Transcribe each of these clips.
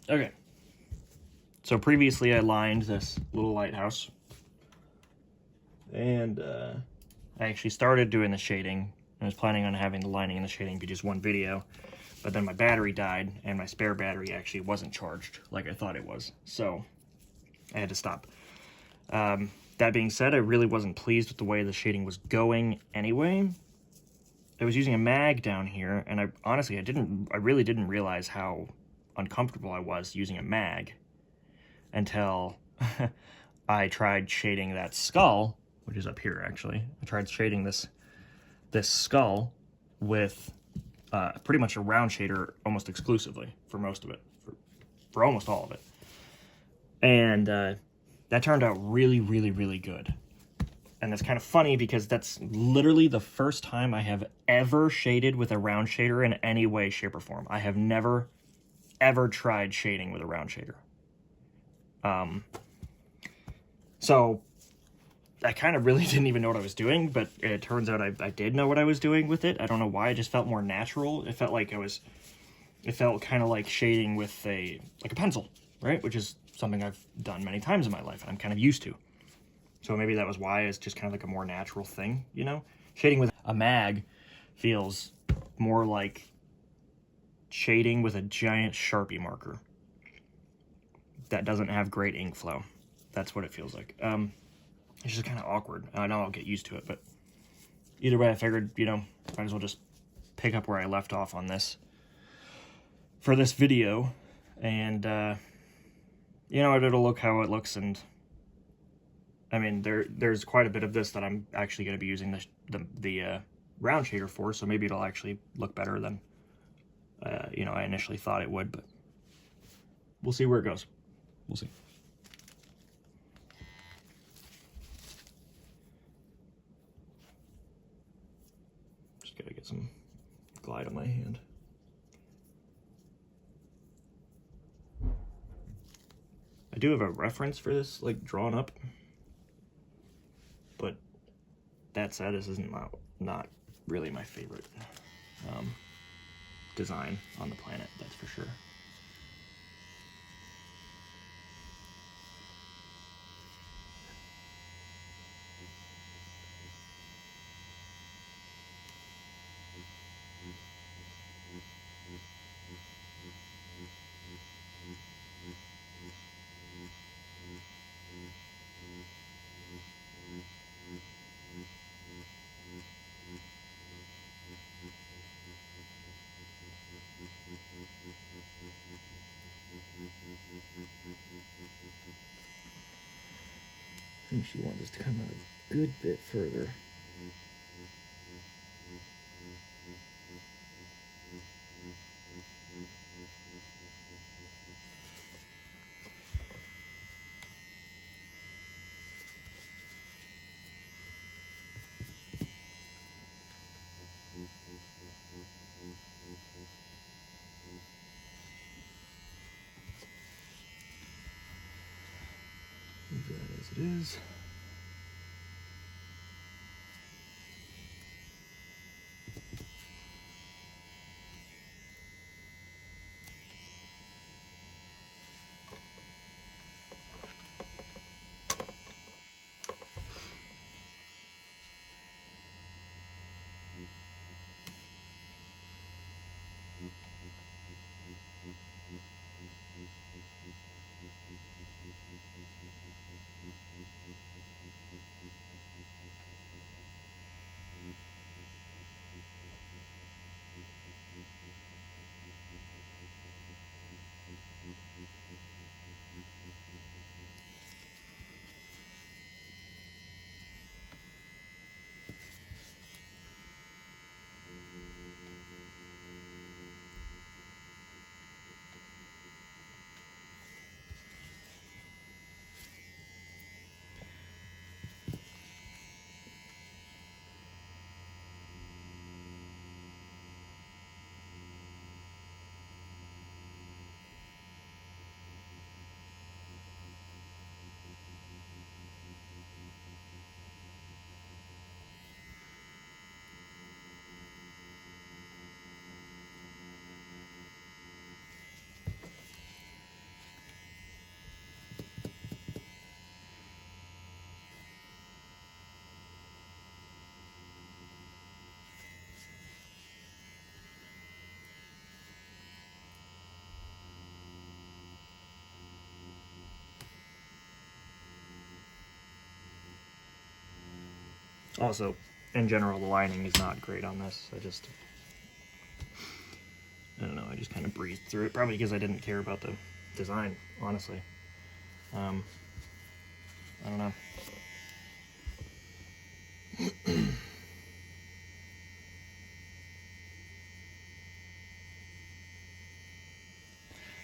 Okay. So previously I lined this little lighthouse. And I actually started doing the shading. I was planning on having the lining and the shading be just one video. But then my battery died, and my spare battery actually wasn't charged like I thought it was. So I had to stop. That being said, I really wasn't pleased with the way the shading was going anyway. I was using a mag down here, and I really didn't realize how uncomfortable I was using a mag until I tried shading that skull, which is up here actually. I tried shading this skull with pretty much a round shader almost exclusively for most of it, for almost all of it. And that turned out really, really, really good. And that's kind of funny because that's literally the first time I have ever shaded with a round shader in any way, shape, or form. I have never, ever tried shading with a round shader. So I kind of really didn't even know what I was doing, but it turns out I did know what I was doing with it. I don't know why, it just felt more natural. It felt like it felt kind of like shading with a pencil, right? Which is something I've done many times in my life, and I'm kind of used to. So maybe that was why it's just kind of like a more natural thing, you know? Shading with a mag feels more like shading with a giant Sharpie marker that doesn't have great ink flow. That's what it feels like. It's just kind of awkward. I know I'll get used to it, but either way, I figured, you know, might as well just pick up where I left off on this for this video, and you know, it'll look how it looks. And I mean, there's quite a bit of this that I'm actually going to be using the round shader for, so maybe it'll actually look better than you know, I initially thought it would, but we'll see where it goes. We'll see. Just gotta get some glide on my hand. I do have a reference for this, like, drawn up, but that said, this isn't not really my favorite design on the planet, that's for sure. I think she wants us to come out a good bit further. Leave that as it is. Also, in general, the lining is not great on this. I don't know, I just kind of breezed through it, probably because I didn't care about the design, honestly. I don't know.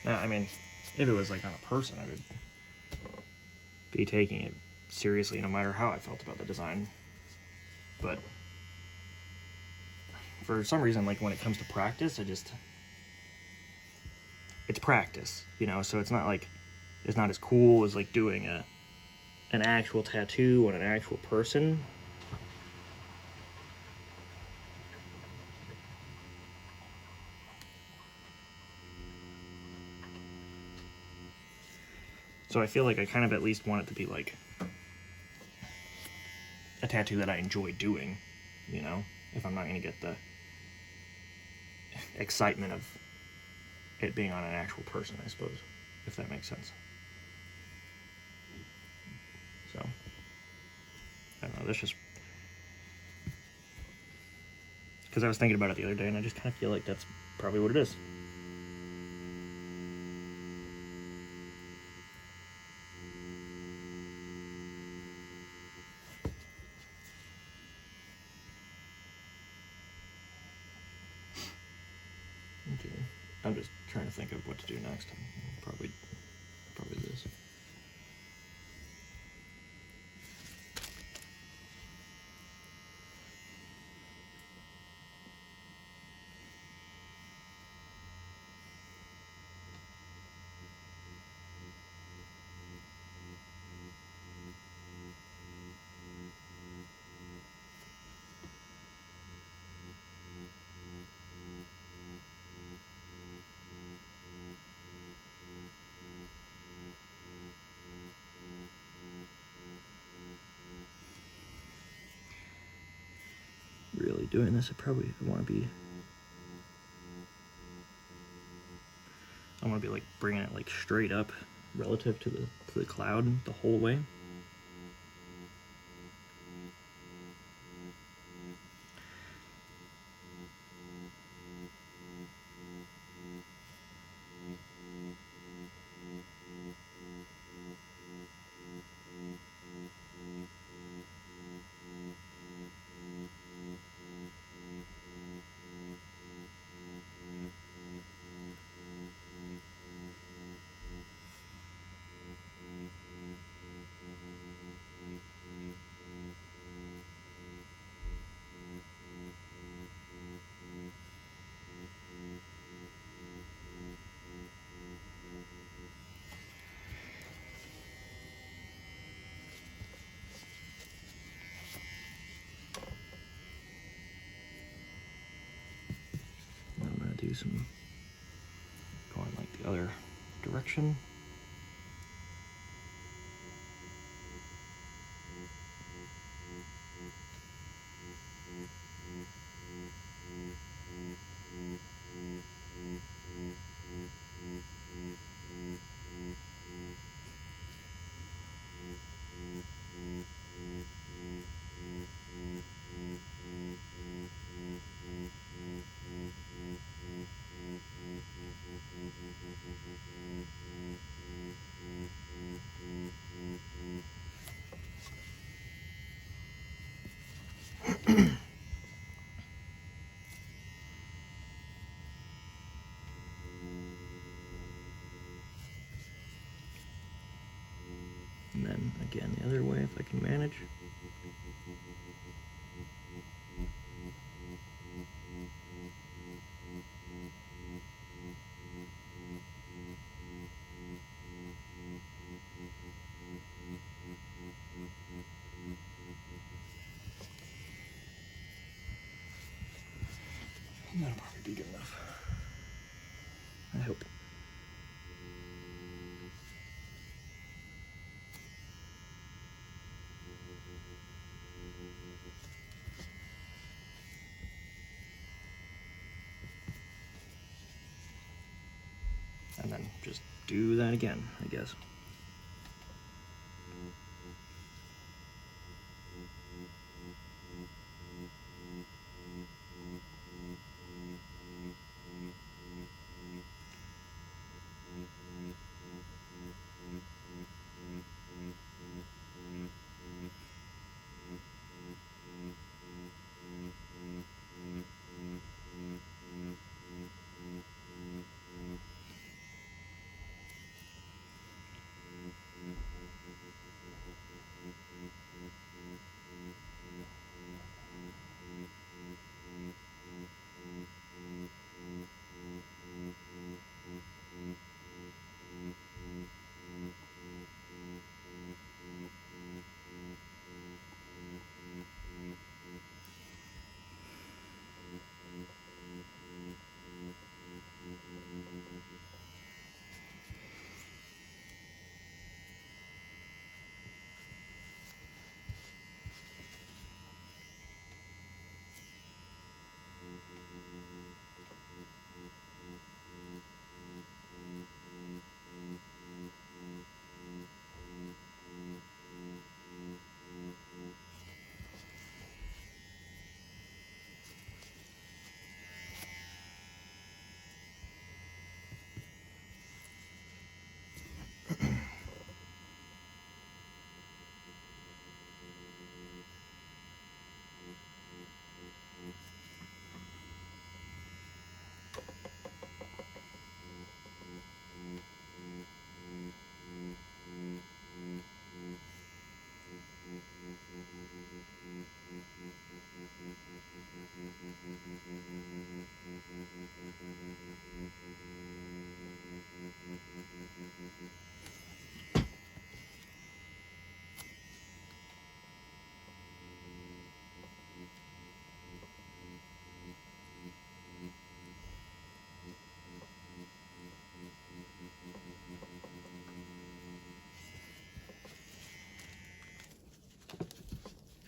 Now, I mean, if it was like on a person, I would be taking it seriously no matter how I felt about the design. But for some reason, like when it comes to practice, it's practice, you know, so it's not as cool as like doing an actual tattoo on an actual person. So I feel like I kind of at least want it to be like a tattoo that I enjoy doing, you know, if I'm not going to get the excitement of it being on an actual person, I suppose, if that makes sense. So, I don't know, that's just... because I was thinking about it the other day, and I just kind of feel like that's probably what it is. Okay, I'm just trying to think of what to do next. Probably this. Really doing this, I want to be like bringing it like straight up relative to the cloud the whole way. I'm gonna do some going like the other direction. And then again the other way if I can manage. That'll probably be good enough. I hope. And then just do that again, I guess.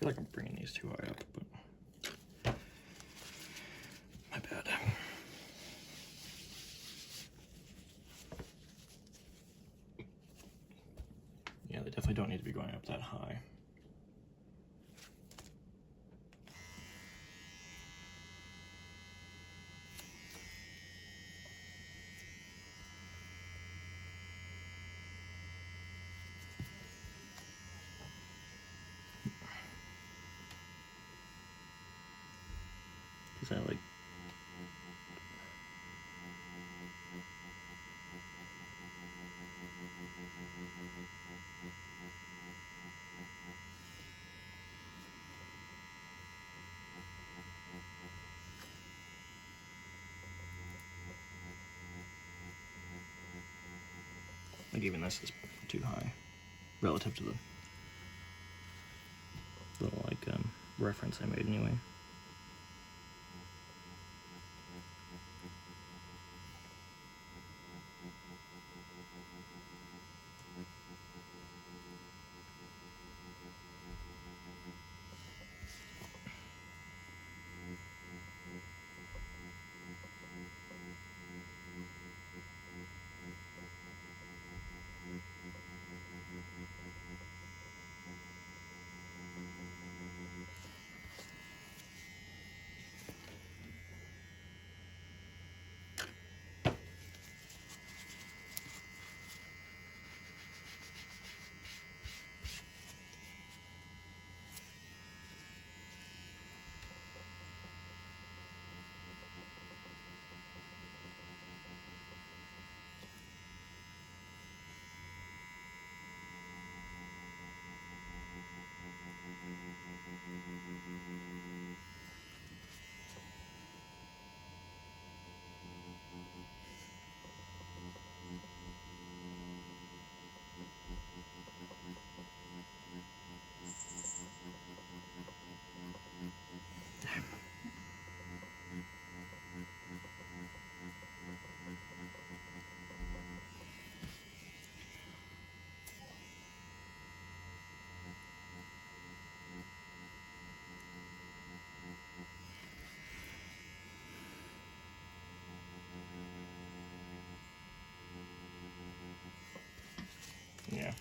feel like I'm bringing these too high up, but my bad. Yeah, they definitely don't need to be going up that high. Because I like even this is too high relative to the little like reference I made anyway. Yeah.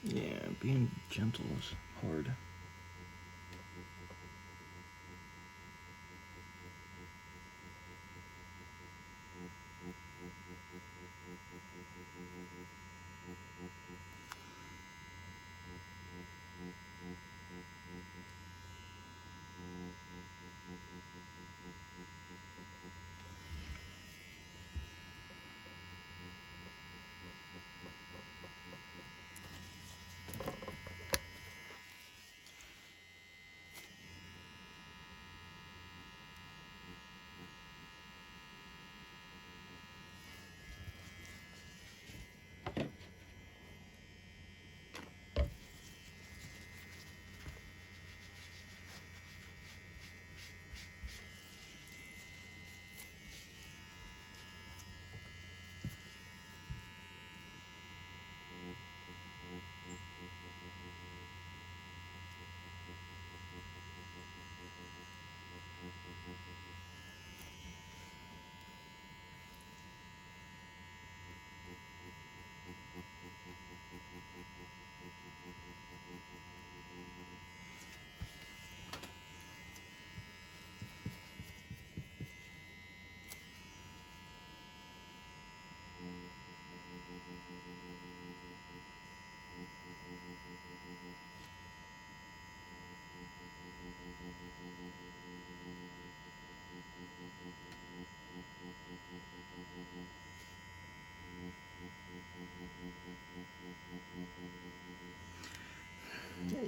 Yeah, being gentle is hard.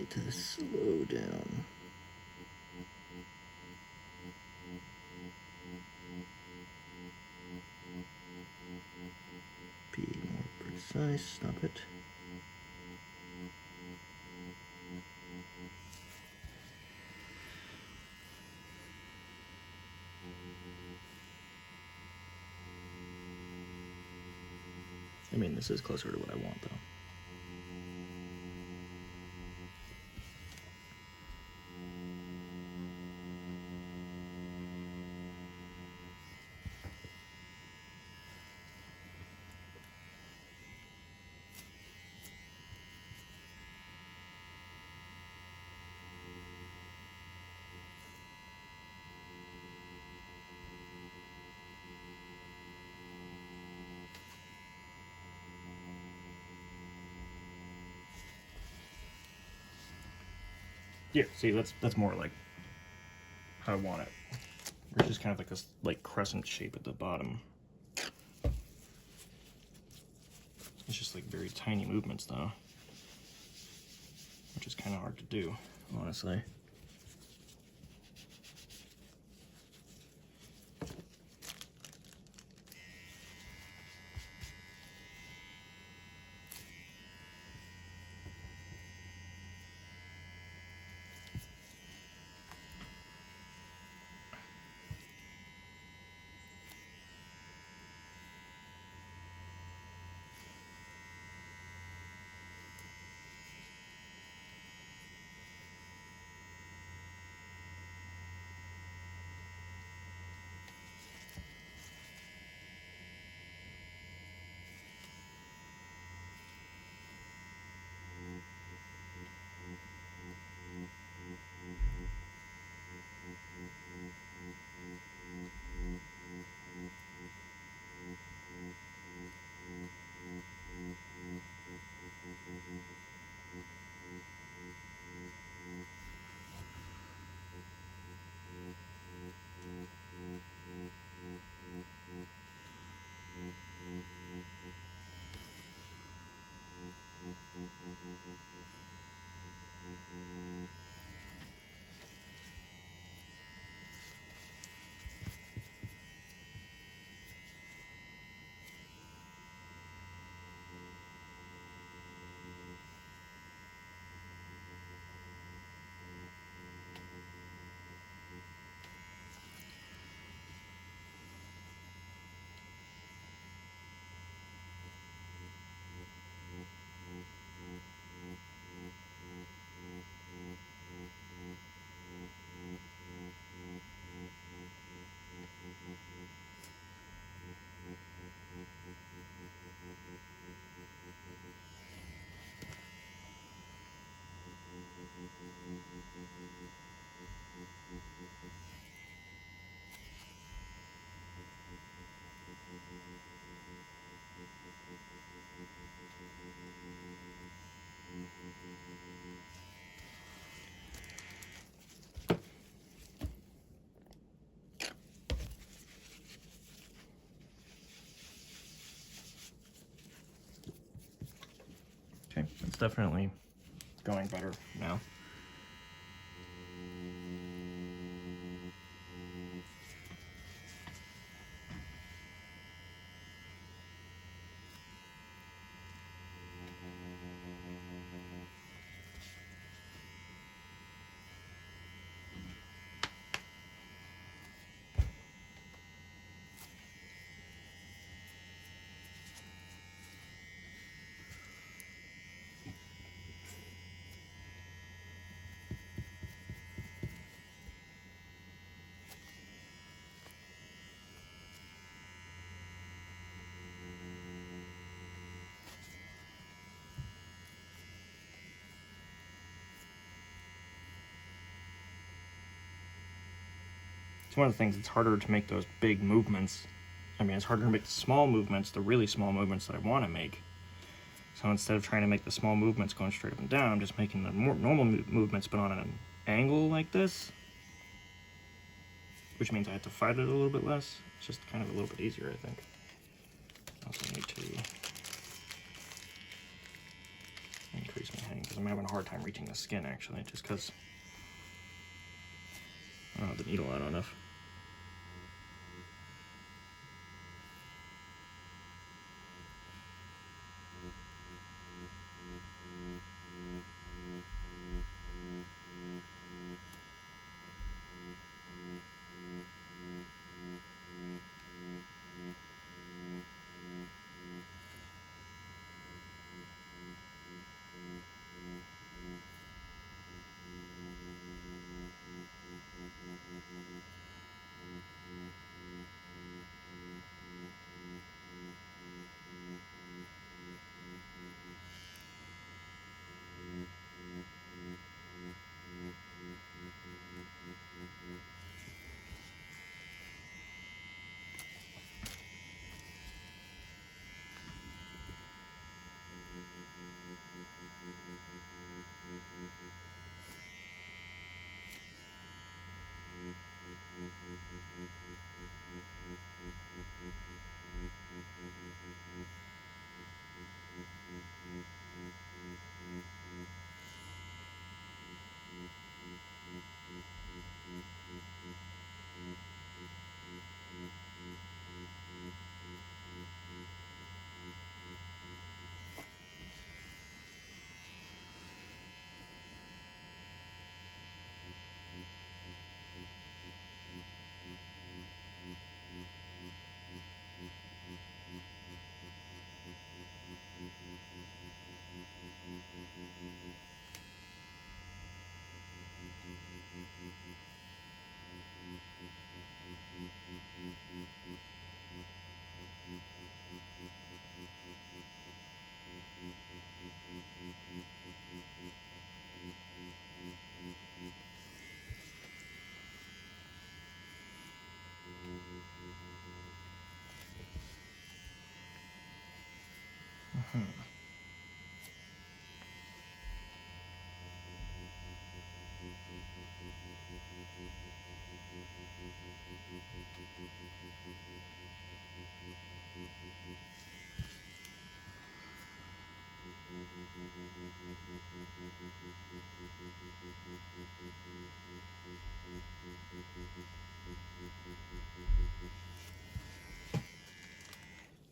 to slow down. Be more precise. Stop it. I mean, this is closer to what I want, though. Yeah, see, that's more like how I want it. It's just kind of like this like crescent shape at the bottom. It's just like very tiny movements though, which is kind of hard to do, honestly. Okay, it's definitely going better now. It's one of the things, it's harder to make those big movements. I mean, it's harder to make the small movements, the really small movements that I want to make. So instead of trying to make the small movements going straight up and down, I'm just making the more normal movements, but on an angle like this, which means I have to fight it a little bit less. It's just kind of a little bit easier, I think. I also need to increase my hang position. because I'm having a hard time reaching the skin, actually, just because I don't have the needle out enough.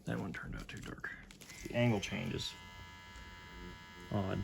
That one turned out too dark. The angle change is odd.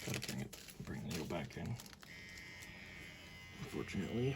Gotta bring the needle back in, unfortunately.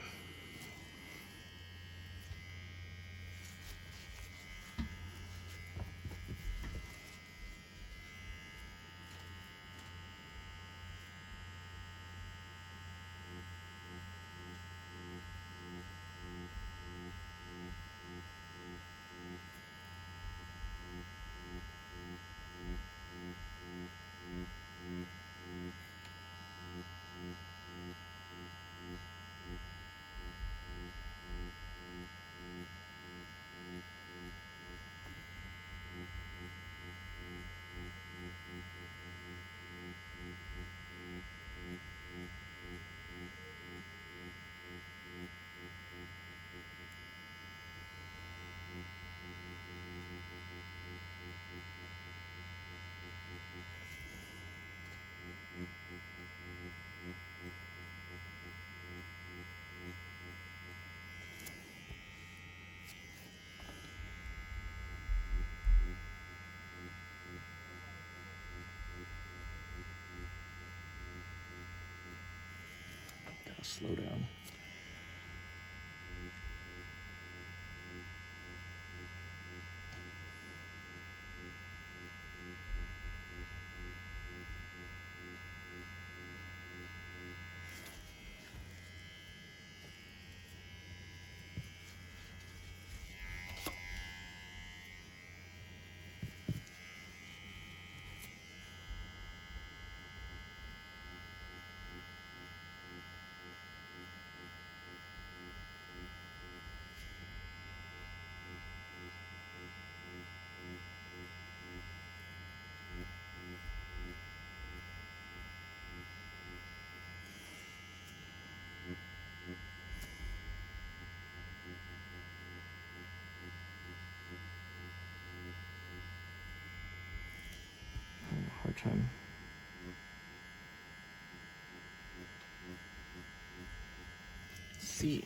Gotta slow down. time. Let's see.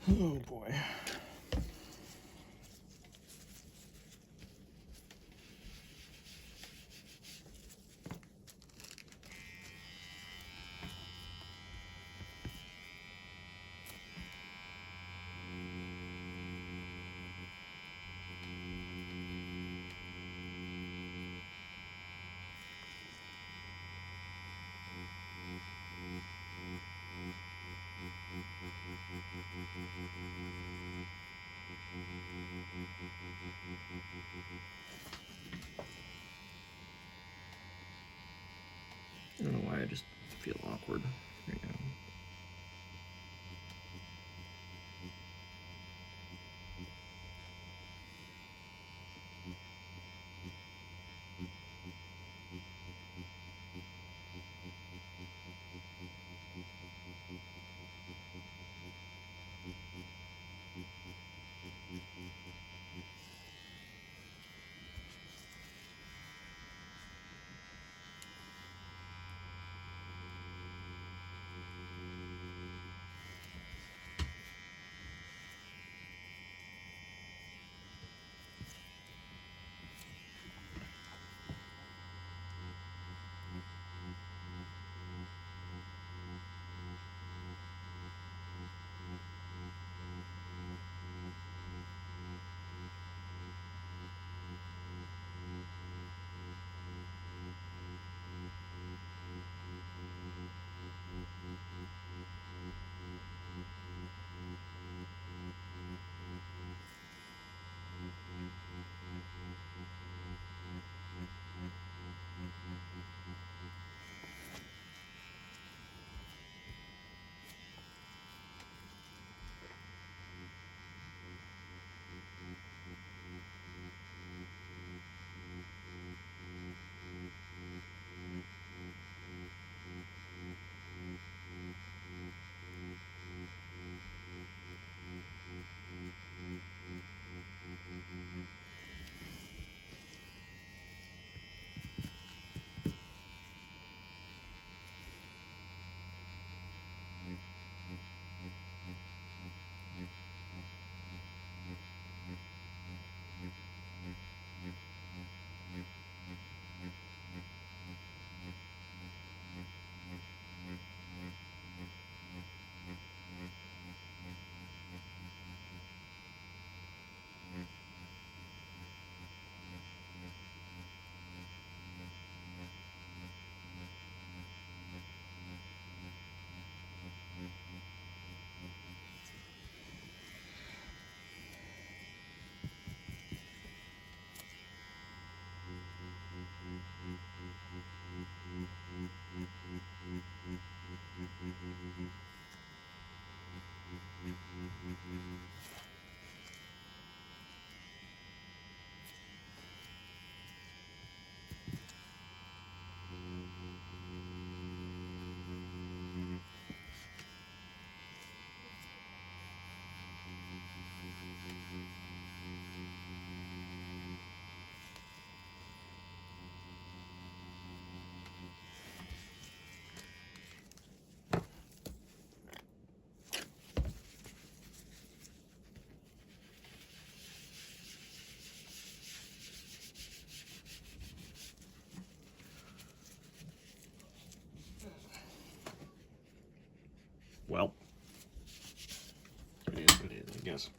Oh boy. I don't know why I just feel awkward right now. Well, it is what it is, I guess.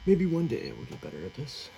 Maybe one day I will get better at this.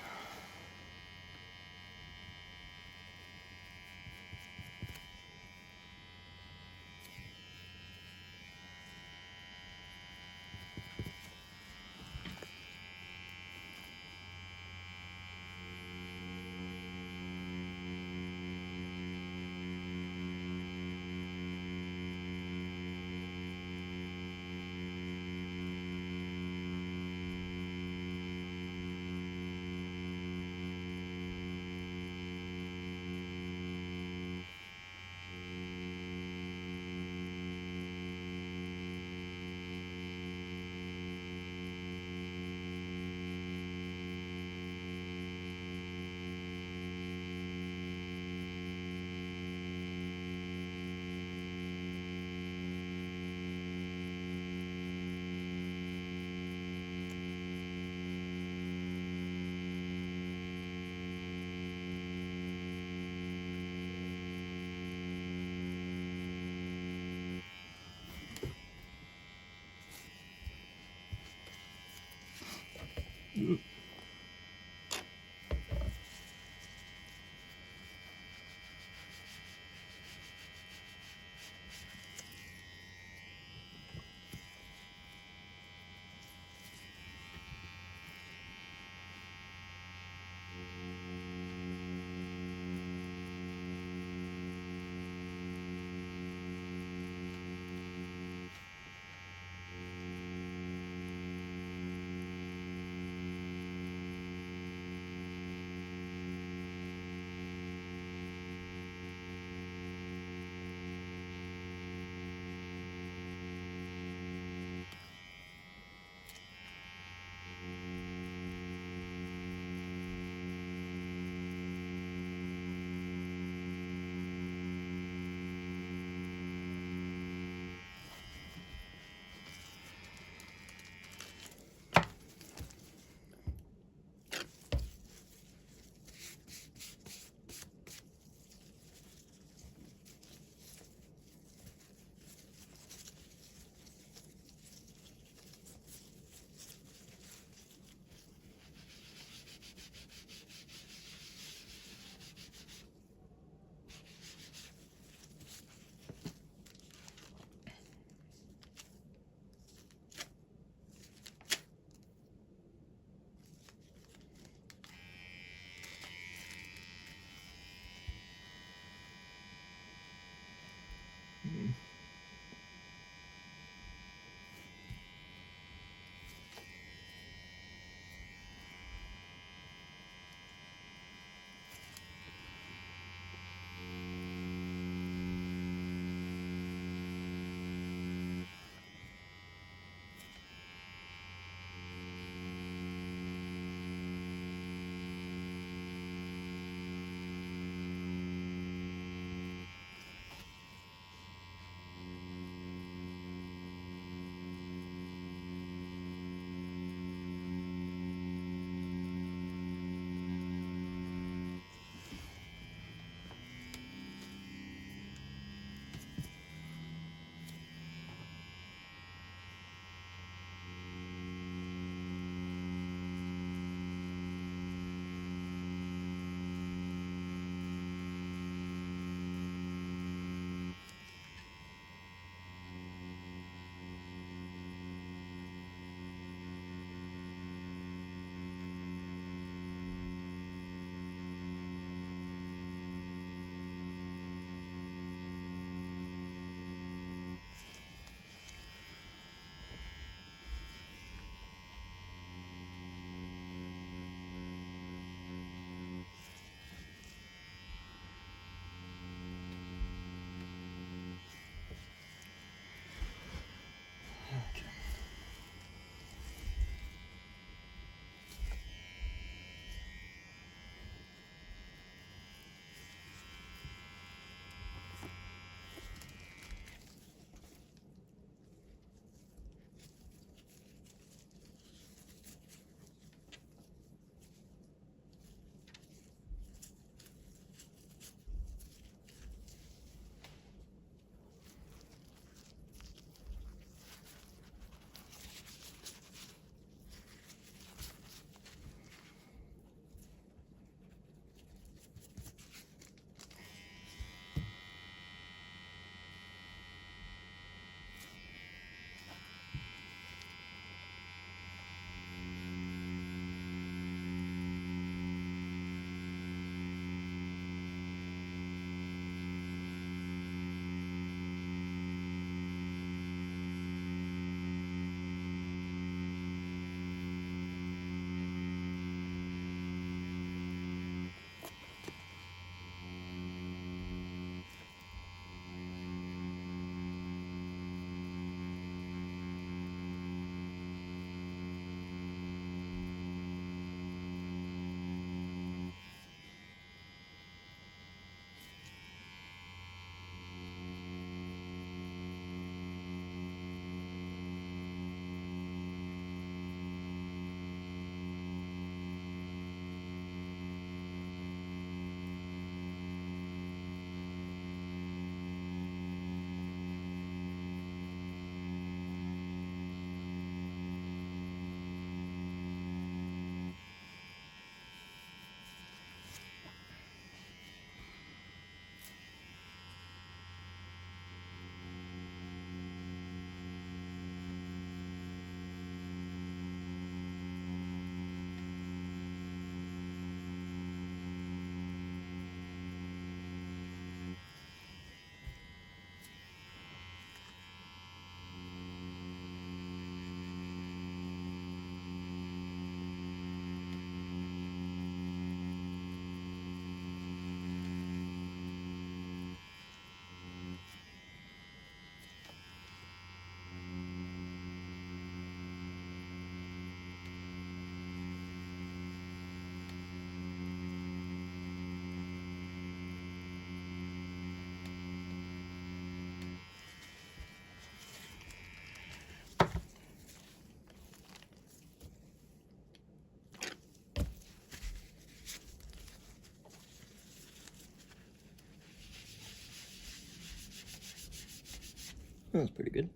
That's pretty good.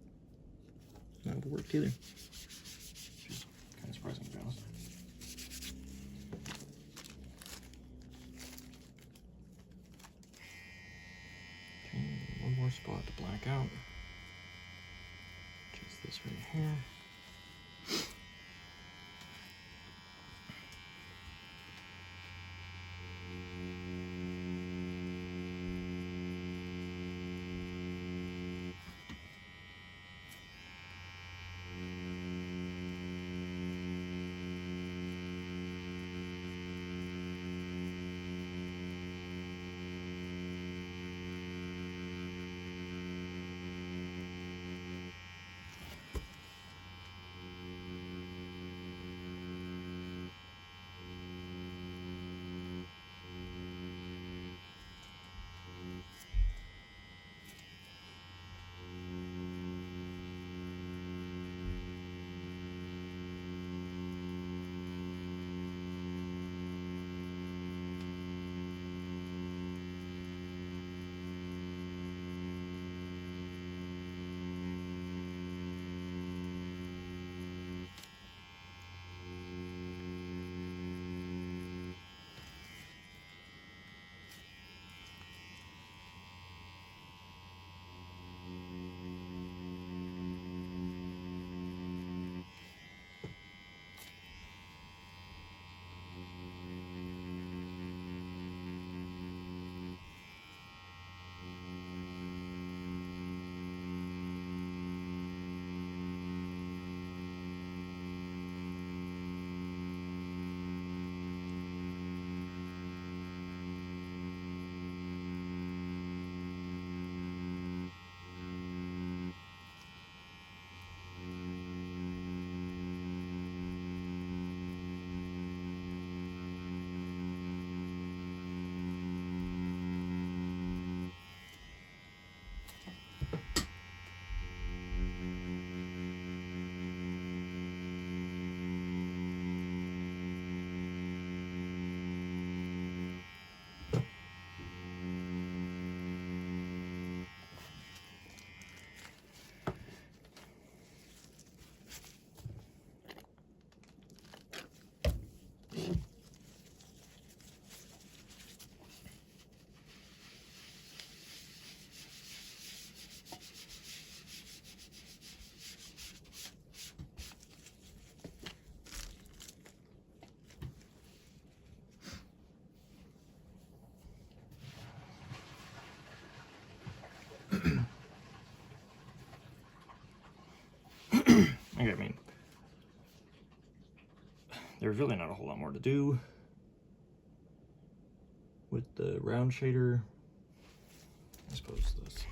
That would work either. Which is kind of surprising, to be honest. Okay, one more spot to black out. Just this right here. Okay, I mean, there's really not a whole lot more to do with the round shader. I suppose this.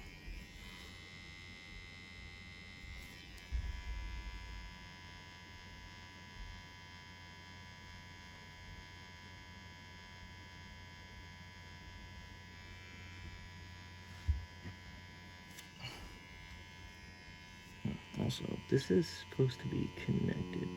Also, this is supposed to be connected.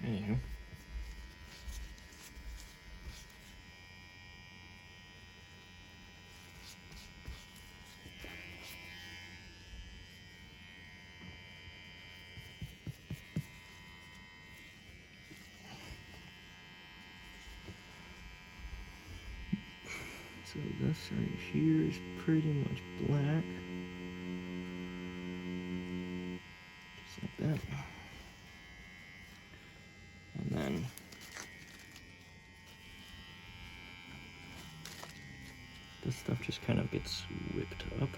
Anywho. So this right here is pretty much black. Just like that. And then this stuff just kind of gets whipped up.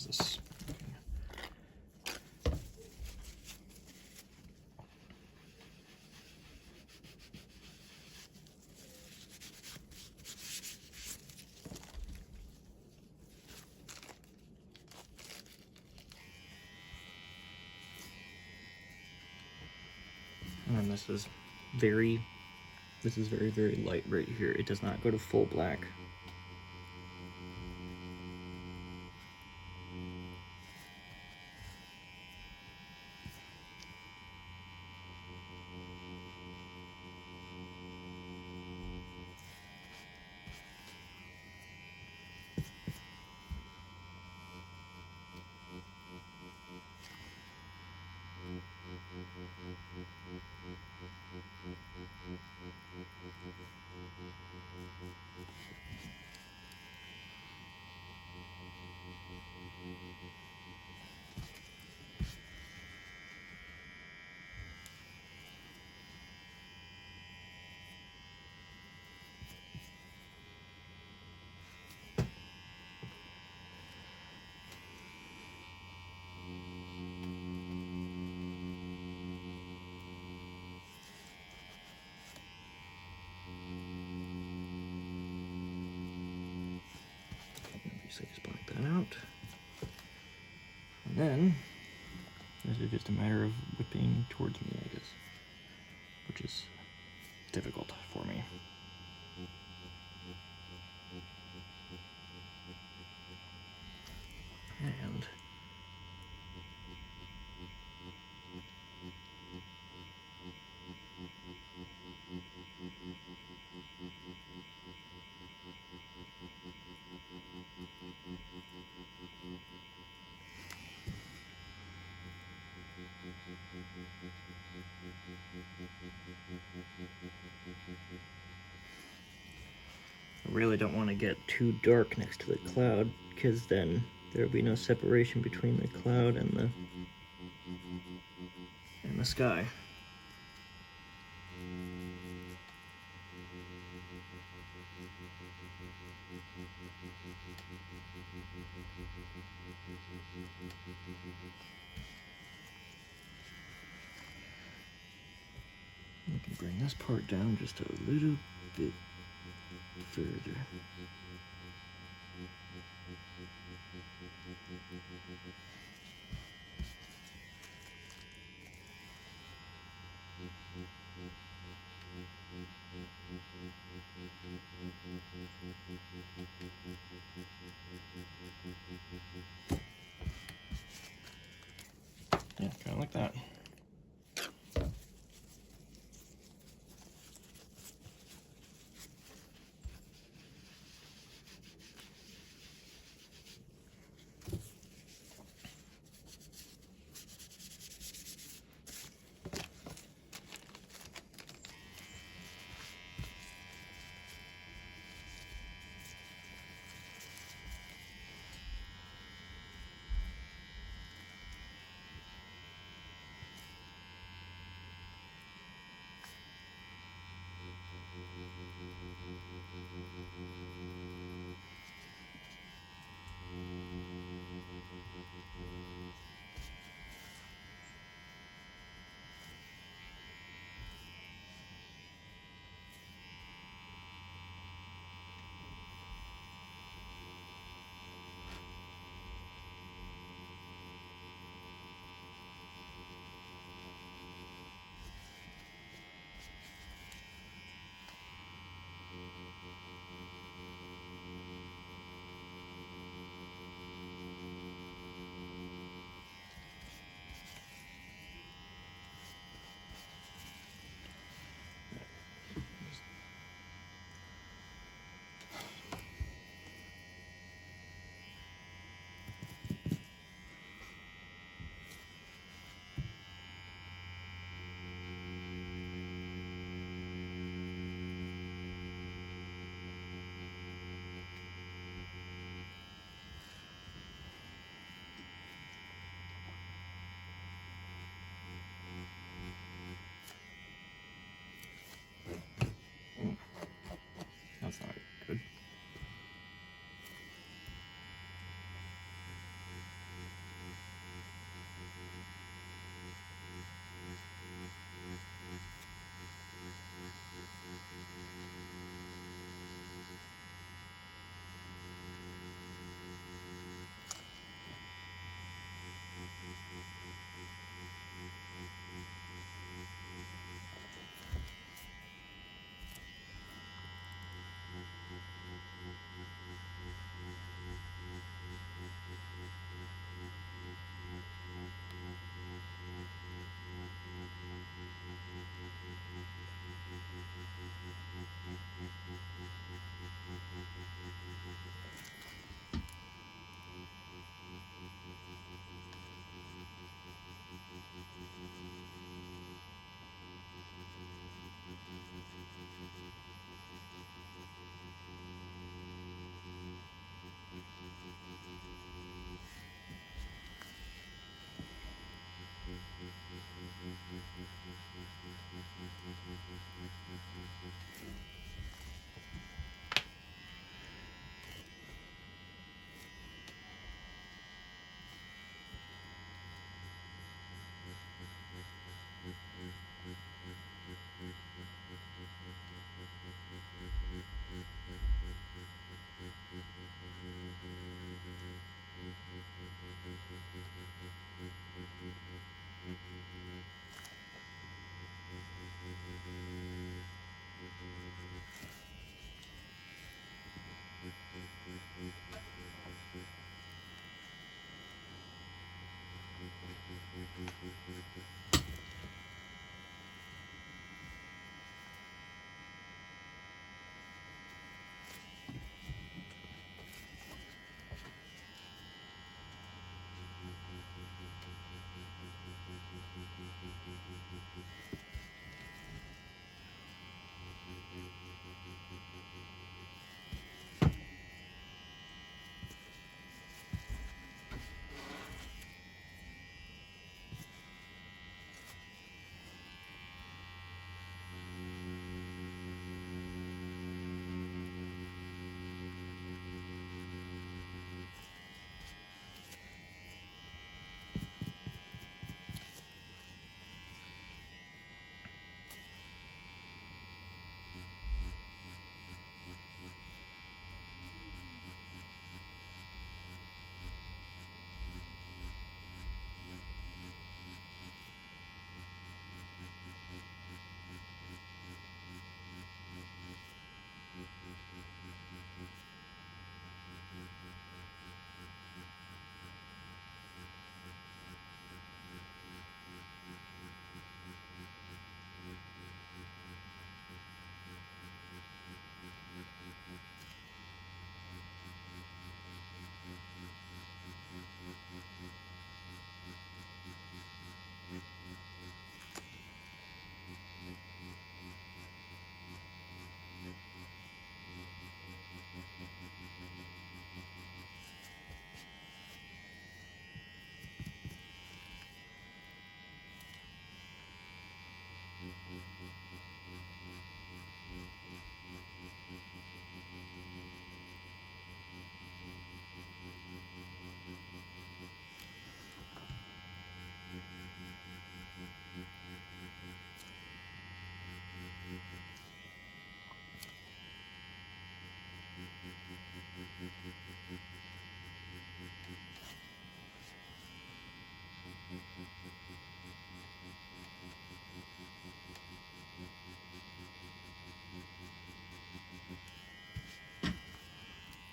how's this? And then this is very, very light right here. It does not go to full black. So just black that out. And then this is just a matter of whipping towards me, I guess, which is difficult for me. And I really don't want to get too dark next to the cloud, because then there will be no separation between the cloud and the sky. We can bring this part down just a little bit further. Yeah, kind of like that.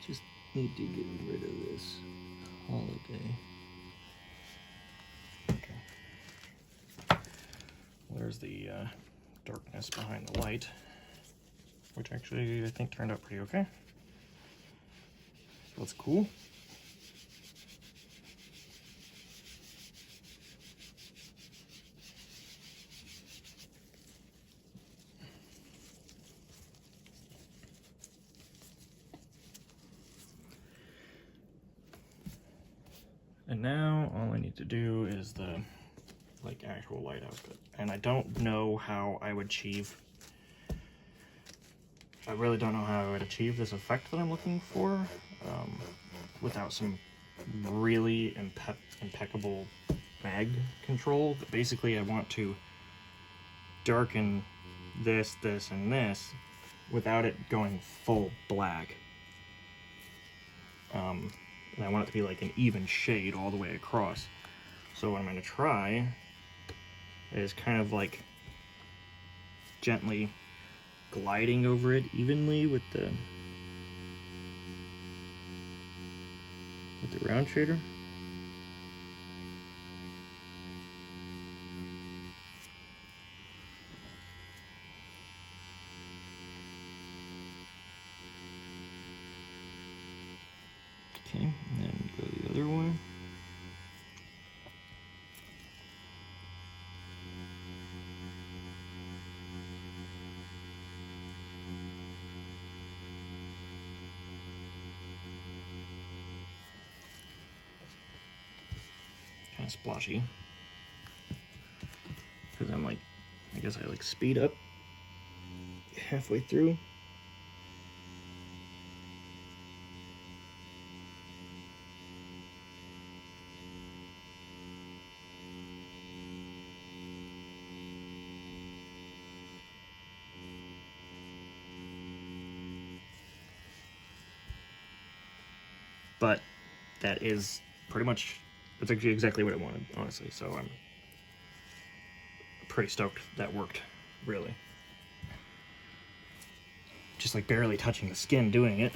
Just need to get rid of this holiday. Okay. There's the darkness behind the light, which actually I think turned out pretty okay. So that's cool. And now all I need to do is the like actual lighthouse bit. And I don't know how I would achieve, I really don't know how I would achieve this effect that I'm looking for without some really impeccable mag control. But basically I want to darken this, this, and this without it going full black. And I want it to be like an even shade all the way across. So what I'm going to try is kind of like gently gliding over it evenly with the round shader. Okay, and then go the other way. Kind of splotchy. Because I'm like, I guess I like speed up halfway through. But that is pretty much, that's actually exactly what I wanted, honestly. So I'm pretty stoked that worked, really. Just like barely touching the skin doing it.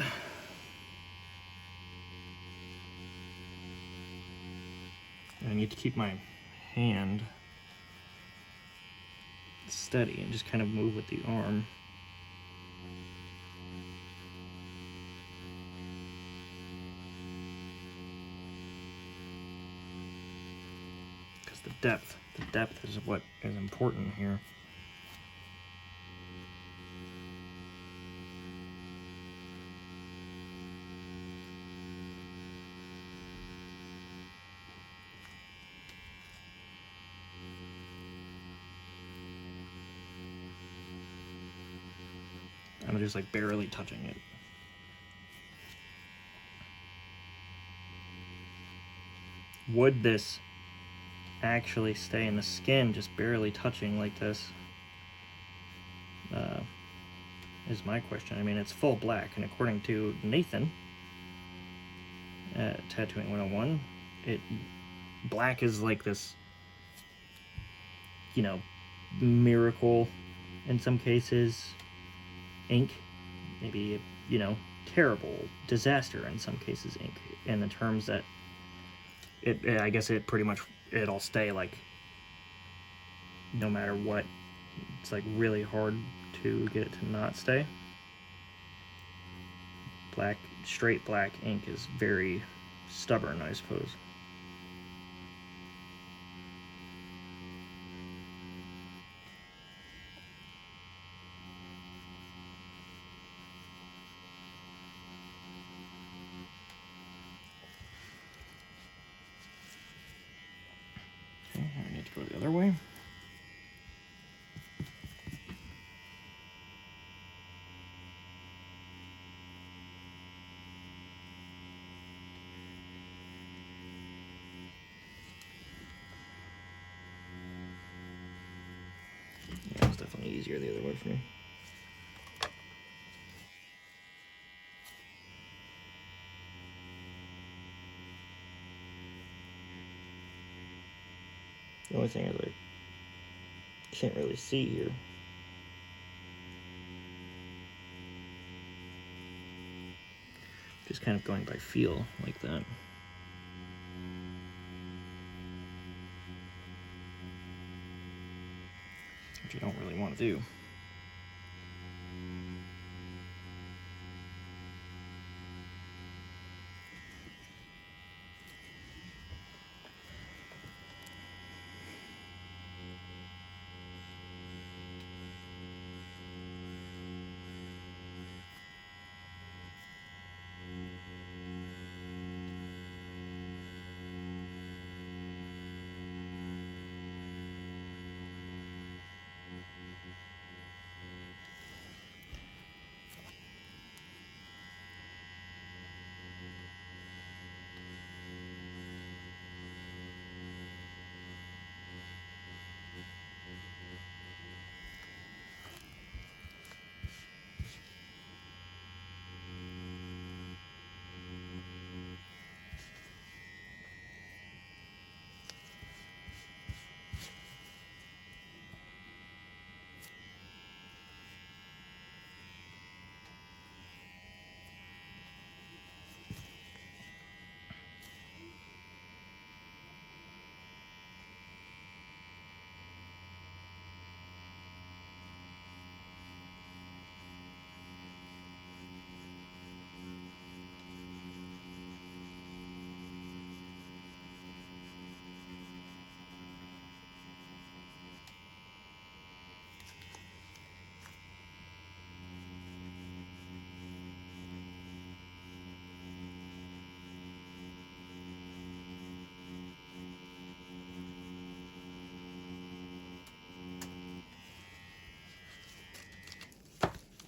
And I need to keep my hand steady and just kind of move with the arm. The depth is what is important here. I'm just like barely touching it. Would this actually stay in the skin just barely touching like this is my question. I mean, it's full black, and according to Nathan at Tattooing101, black is like this, you know, miracle in some cases, ink, maybe, you know, terrible disaster in some cases, ink, in the terms that I guess it pretty much, it'll stay like no matter what. It's like really hard to get it to not stay. Black, straight black ink is very stubborn, I suppose. Okay, I need to go the other way. Yeah, it's definitely easier the other way for me. The only thing is I can't really see here. Just kind of going by feel like that. Which I don't really want to do.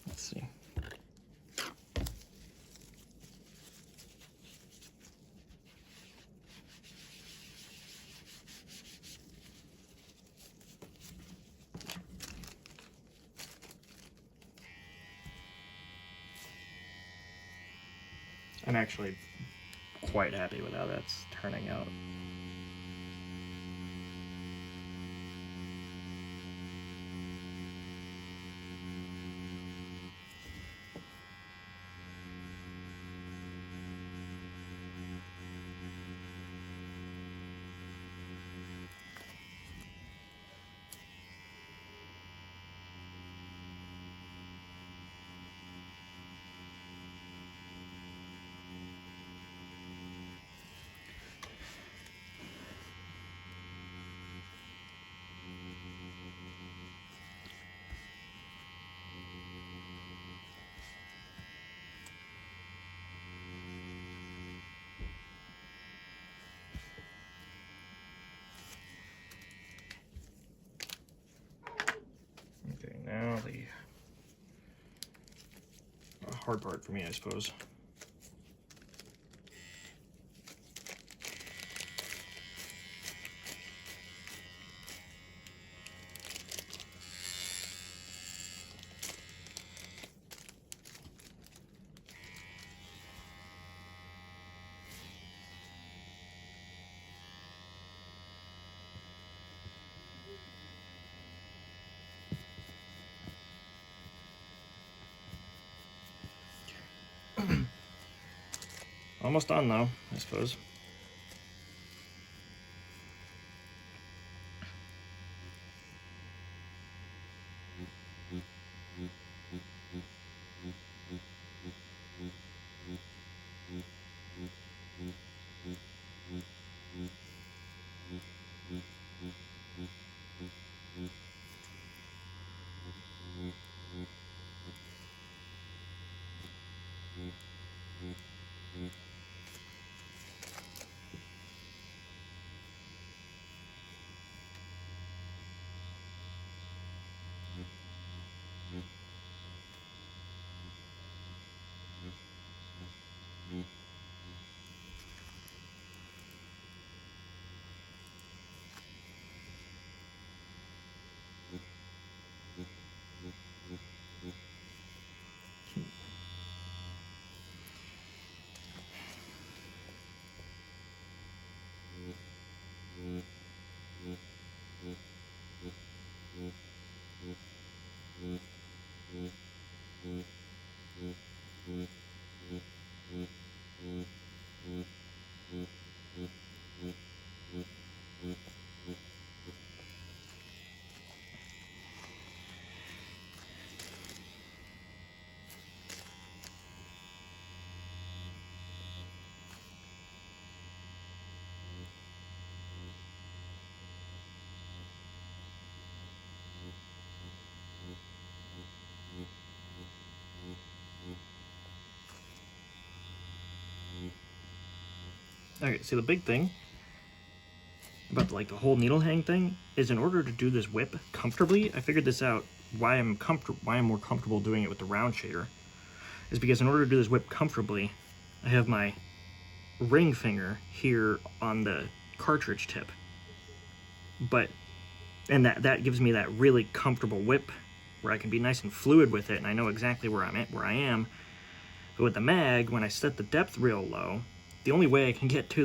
Let's see. I'm actually quite happy with how that's turning out. Okay, now the hard part for me, I suppose. Almost done though, I suppose. Okay, see the big thing about like the whole needle hang thing is in order to do this whip comfortably, I figured this out why I'm more comfortable doing it with the round shader is because in order to do this whip comfortably, I have my ring finger here on the cartridge tip. And that gives me that really comfortable whip where I can be nice and fluid with it and I know exactly where I am. But with the mag, when I set the depth real low, the only way I can get to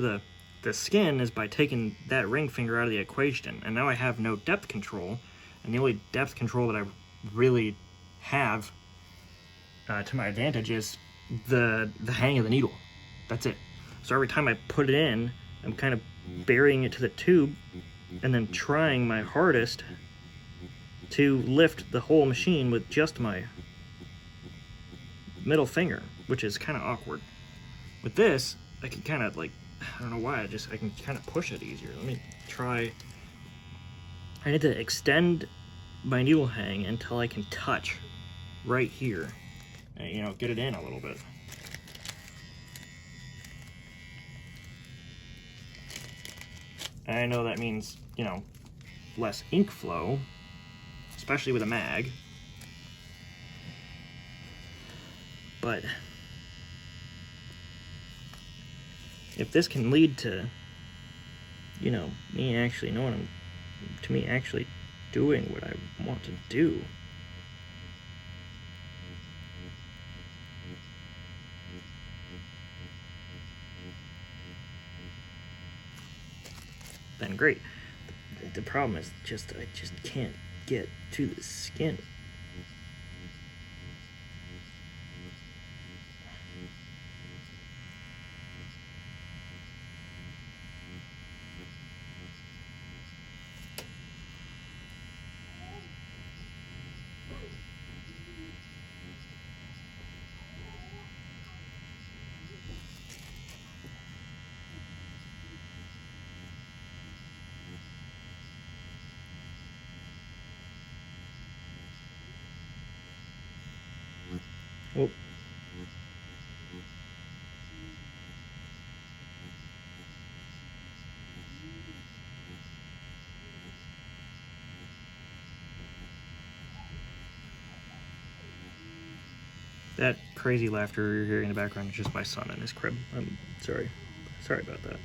the skin is by taking that ring finger out of the equation, and now I have no depth control, and the only depth control that I really have to my advantage is the hang of the needle. That's it. So every time I put it in, I'm kind of burying it to the tube and then trying my hardest to lift the whole machine with just my middle finger, which is kind of awkward. With this, I can kind of like, I don't know why, I can kind of push it easier. Let me try. I need to extend my needle hang until I can touch right here. And, you know, get it in a little bit. And I know that means, you know, less ink flow, especially with a mag. But if this can lead to, you know, me actually actually doing what I want to do, then great. The problem is I just can't get to the skin. Oh. That crazy laughter you're hearing in the background is just my son in his crib. I'm sorry. Sorry about that.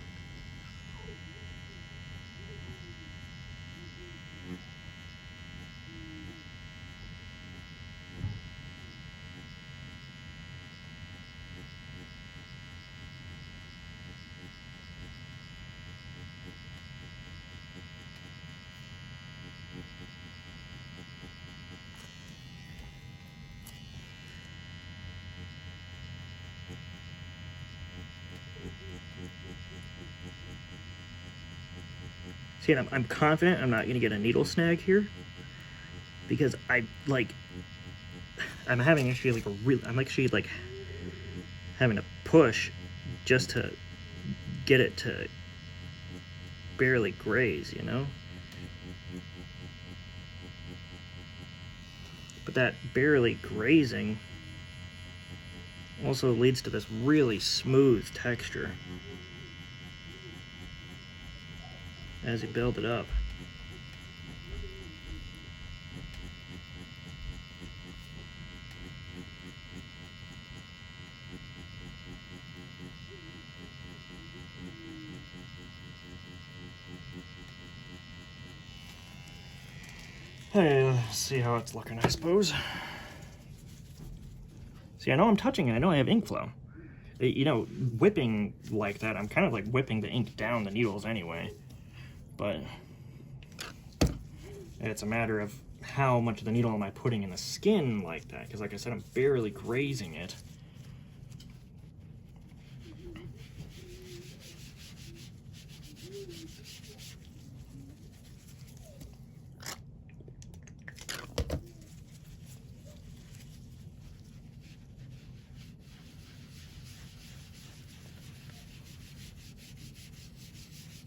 See, and I'm confident I'm not going to get a needle snag here because I'm having actually like I'm actually like having to push just to get it to barely graze, you know? But that barely grazing also leads to this really smooth texture as you build it up. Hey, let's see how it's looking, I suppose. See, I know I'm touching it. I know I have ink flow. You know, whipping like that, I'm kind of like whipping the ink down the needles anyway. But it's a matter of how much of the needle am I putting in the skin like that, because like I said, I'm barely grazing it.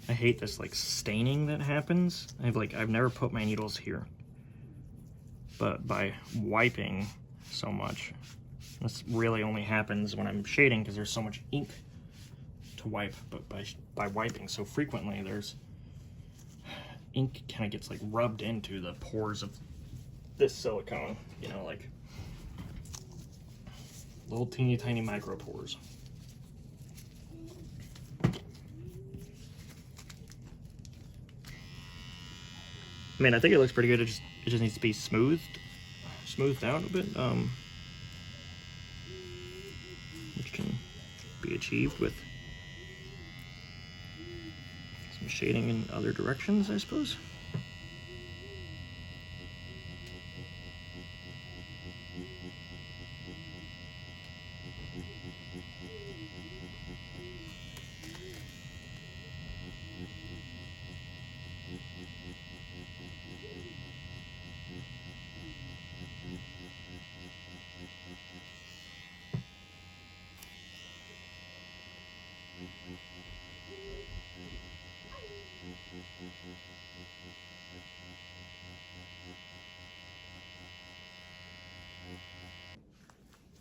I hate this like staining that happens. I've never put my needles here, but by wiping so much, this really only happens when I'm shading because there's so much ink to wipe, but by wiping so frequently, there's ink kind of gets like rubbed into the pores of this silicone, you know, like little teeny tiny micro pores. I mean, I think it looks pretty good. It just needs to be smoothed out a bit, which can be achieved with some shading in other directions, I suppose.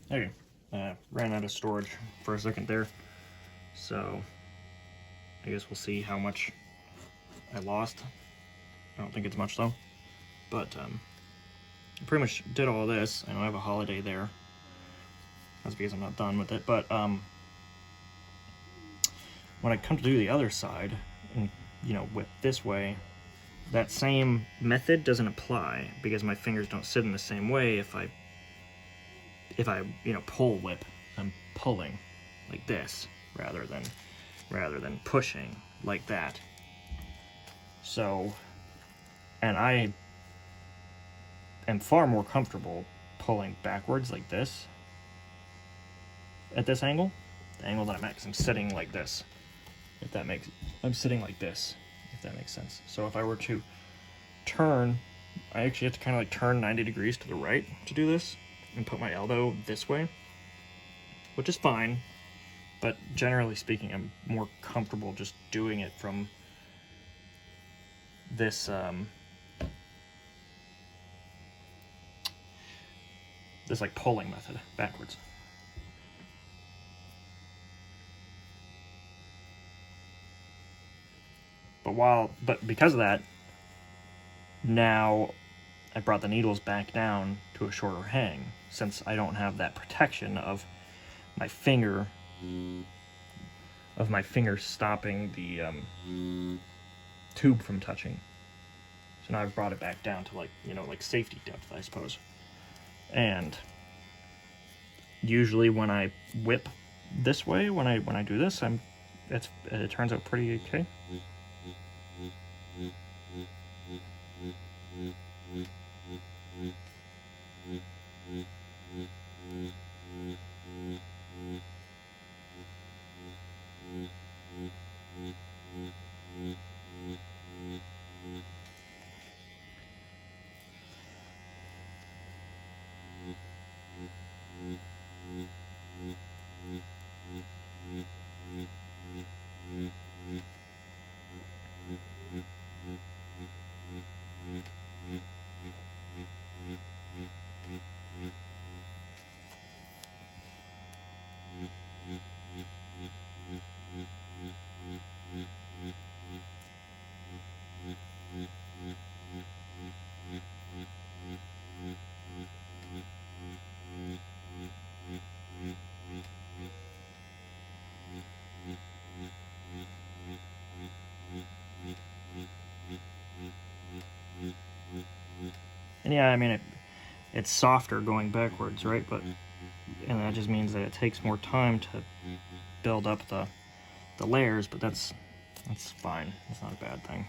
Okay, ran out of storage for a second there, so I guess we'll see how much I lost. I don't think it's much though, but I pretty much did all this. I don't have a holiday there. That's because I'm not done with it, but when I come to do the other side, and you know, whip this way, that same method doesn't apply because my fingers don't sit in the same way. If I you know, pull whip, I'm pulling like this rather than pushing like that. So, and I am far more comfortable pulling backwards like this at this angle, the angle that I'm at, because I'm sitting like this. I'm sitting like this, if that makes sense. So if I were to turn, I actually have to kind of like turn 90 degrees to the right to do this and put my elbow this way, which is fine, but generally speaking, I'm more comfortable just doing it from this this like pulling method backwards. But because of that, now I brought the needles back down to a shorter hang, since I don't have that protection of my finger stopping the tube from touching. So now I've brought it back down to, like, you know, like safety depth, I suppose. And usually when I whip this way, when I do this, it turns out pretty okay. And yeah, I mean, it's softer going backwards, right? And that just means that it takes more time to build up the layers, but that's fine. It's not a bad thing.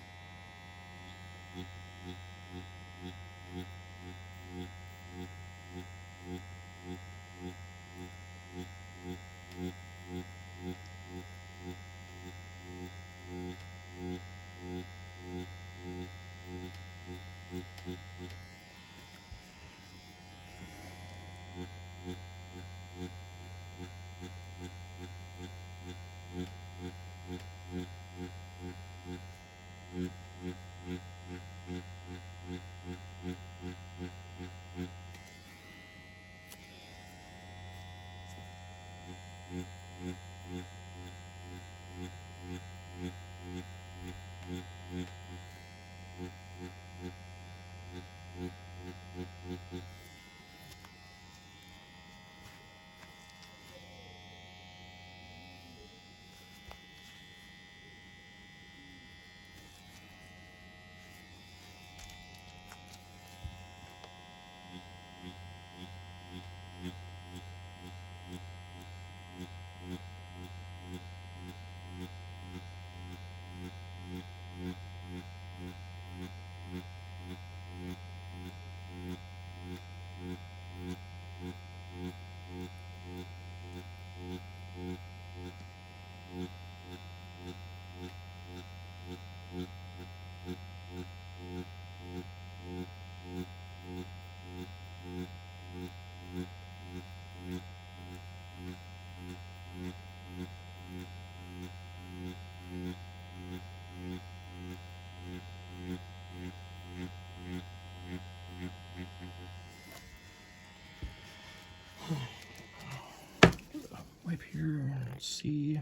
type here. Let's see.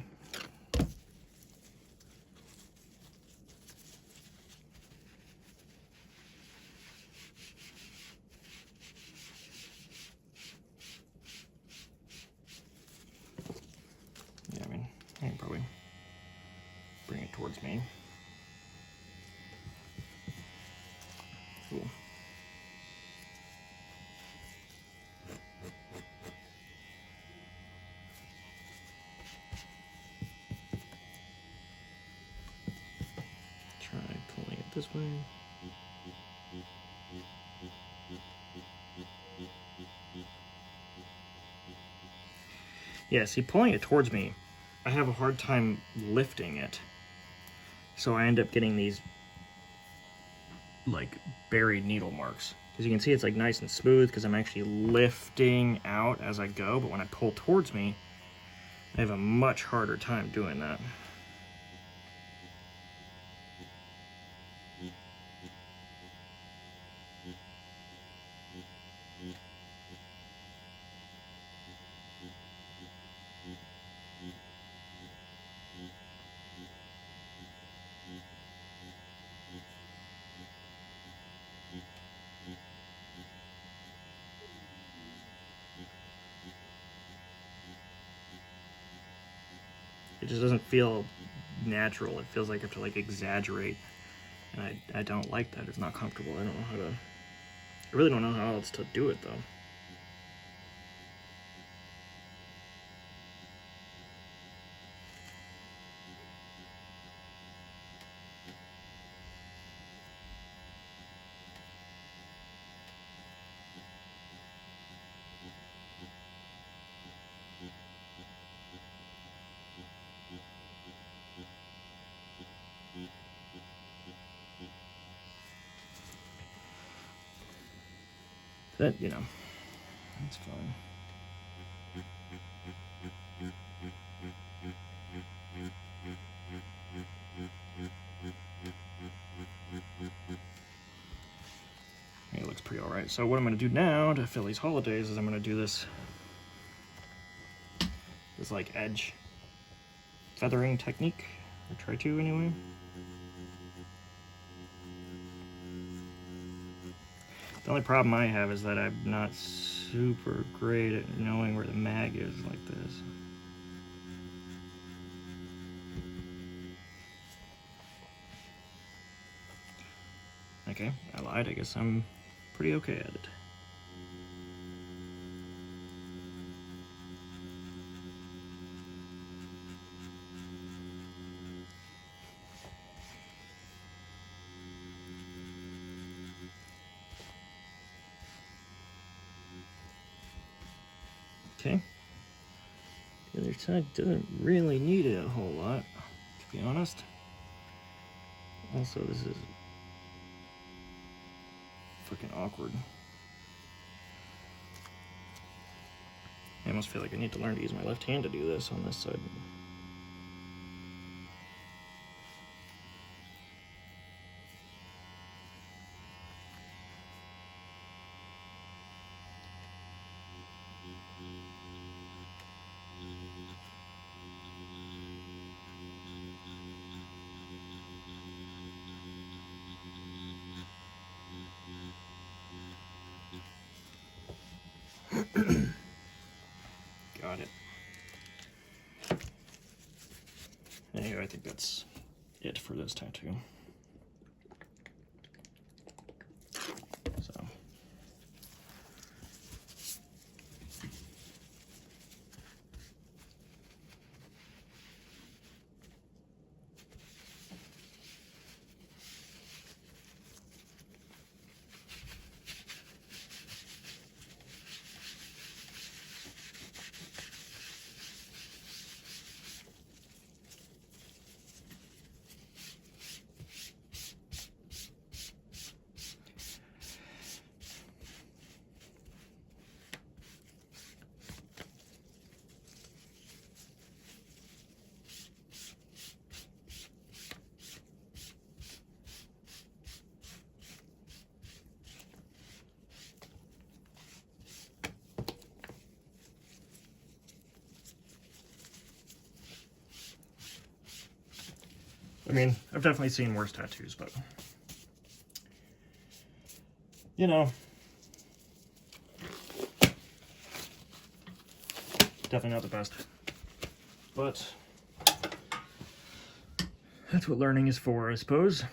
Yeah, I mean, I can probably bring it towards me. Cool. Try pulling it this way. Yeah, see, pulling it towards me, I have a hard time lifting it. So I end up getting these, like, buried needle marks. As you can see, it's, like, nice and smooth because I'm actually lifting out as I go. But when I pull towards me, I have a much harder time doing that. It just doesn't feel natural. It feels like I have to, like, exaggerate. And I don't like that. It's not comfortable. I don't know how to... I really don't know how else to do it, though. But, you know, that's fine. It looks pretty alright. So what I'm going to do now to fill these holidays is I'm going to do this like edge feathering technique, or try to anyway. The only problem I have is that I'm not super great at knowing where the mag is like this. Okay, I lied. I guess I'm pretty okay at it. Okay. The other side doesn't really need it a whole lot, to be honest. Also, this is fucking awkward. I almost feel like I need to learn to use my left hand to do this on this side. Got it. Anyway, I think that's it for this tattoo. So. I mean, I've definitely seen worse tattoos, but, you know, definitely not the best. But that's what learning is for, I suppose.